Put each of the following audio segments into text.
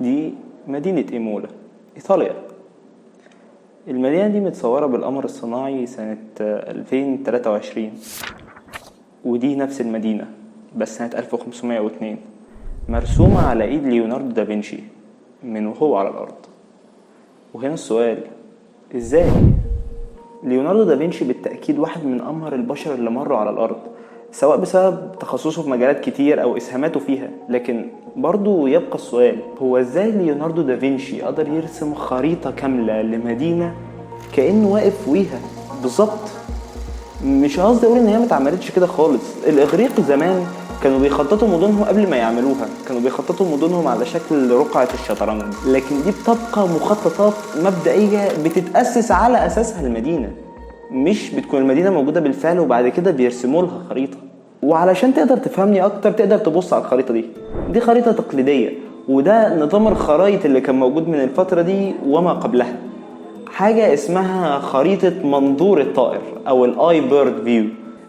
دي مدينة إيمولا، إيطاليا. المدينة دي متصورة بالقمر الصناعي سنة 2023، ودي نفس المدينة بس سنة 1502، مرسومة على إيد ليوناردو دافنشي من وهو على الأرض. وهنا السؤال، إزاي؟ ليوناردو دافنشي بالتأكيد واحد من أمهر البشر اللي مروا على الأرض، سواء بسبب تخصصه في مجالات كتير أو إسهاماته فيها، لكن برضو يبقى السؤال، هو إزاي ليوناردو دافنشي قدر يرسم خريطة كاملة لمدينة كأنه واقف فيها بالظبط؟ مش قصدي أقول إن هي متعملتش كده خالص. الإغريق زمان كانوا بيخططوا مدنهم قبل ما يعملوها، كانوا بيخططوا مدنهم على شكل رقعة الشطرنج، لكن دي بتبقى مخططات مبدئية بتتأسس على أساسها المدينة، مش بتكون المدينة موجودة بالفعل وبعد كده بيرسموا لها خريطة. وعلشان تقدر تفهمني أكتر تقدر تبص على الخريطة دي خريطة تقليدية، وده نظام الخرائط اللي كان موجود من الفترة دي وما قبلها، حاجة اسمها خريطة منظور الطائر أو الآي بيرد فيو.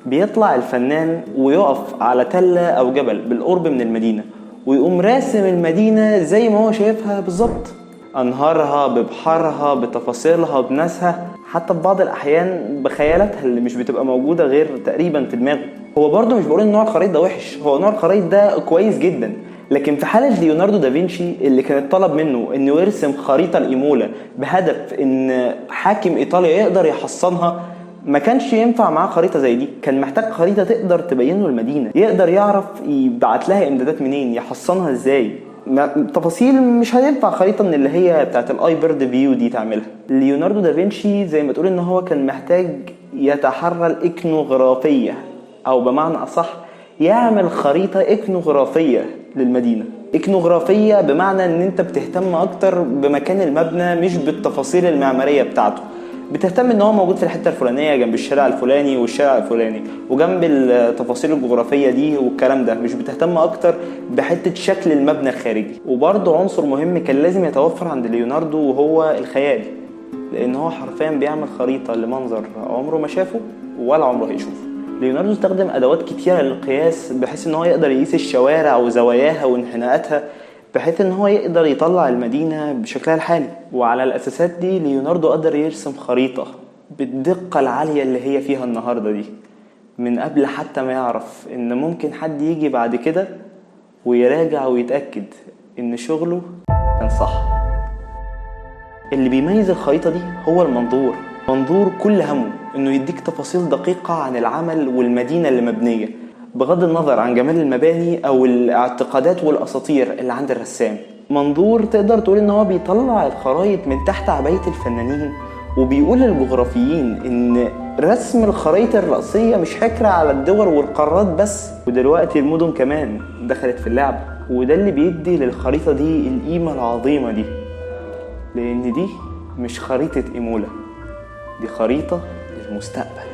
بيطلع الفنان ويقف على تلة أو جبل بالقرب من المدينة ويقوم راسم المدينة زي ما هو شايفها بالظبط، أنهارها ببحرها بتفاصيلها بناسها، حتى في بعض الأحيان بخيالاتها اللي مش بتبقى موجودة غير تقريبا في دماغه. هو برضو مش بقول إن نوع الخريطة ده وحش، هو نوع الخريطة ده كويس جدا، لكن في حالة ليوناردو دافنشي اللي كانت طلب منه إنه يرسم خريطة لإيمولا بهدف إن حاكم إيطاليا يقدر يحصنها، ما كانش ينفع معاه خريطة زي دي. كان محتاج خريطة تقدر تبين له المدينة، يقدر يعرف يبعت لها امدادات منين، يحصنها ازاي، تفاصيل مش هينفع خريطة من اللي هي بتاعت الاي بيرد فيو دي تعملها. ليوناردو دافنشي زي ما تقول ان هو كان محتاج يتحرى الاكنوغرافية، او بمعنى اصح يعمل خريطة اكنوغرافية للمدينة. اكنوغرافية بمعنى ان انت بتهتم اكتر بمكان المبنى مش بالتفاصيل المعمارية بتاعته، بتهتم ان هو موجود في الحته الفلانيه جنب الشارع الفلاني والشارع الفلاني وجنب التفاصيل الجغرافيه دي والكلام ده، مش بتهتم اكتر بحته شكل المبنى الخارجي. وبرضه عنصر مهم كان لازم يتوفر عند ليوناردو وهو الخيال، لان هو حرفيا بيعمل خريطه لمنظر عمره ما شافه ولا عمره هيشوفه. ليوناردو استخدم ادوات كتيره للقياس بحيث ان هو يقدر يقيس الشوارع وزواياها وانحناءاتها، بحيث ان هو يقدر يطلع المدينة بشكلها الحالي. وعلى الاساسات دي ليوناردو قدر يرسم خريطة بالدقة العالية اللي هي فيها النهاردة دي، من قبل حتى ما يعرف ان ممكن حد يجي بعد كده ويراجع ويتأكد ان شغله كان صح. اللي بيميز الخريطة دي هو المنظور، منظور كل همه انه يديك تفاصيل دقيقة عن العمل والمدينة اللي مبنية، بغض النظر عن جمال المباني او الاعتقادات والاساطير اللي عند الرسام. منظور تقدر تقول ان هو بيطلع الخرايط من تحت عباية الفنانين، وبيقول للجغرافيين ان رسم الخرائط الرئيسية مش حكر على الدول والقارات بس، ودلوقتي المدن كمان دخلت في اللعب. وده اللي بيدي للخريطة دي القيمة العظيمة دي، لان دي مش خريطة إيمولا، دي خريطة للمستقبل.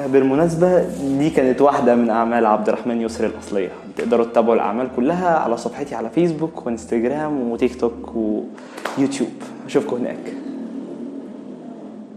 بالمناسبة دي كانت واحدة من أعمال عبد الرحمن يسري الأصلية. تقدروا تتابعوا الأعمال كلها على صفحتي على فيسبوك وانستجرام وتيك توك ويوتيوب. أشوفكم هناك.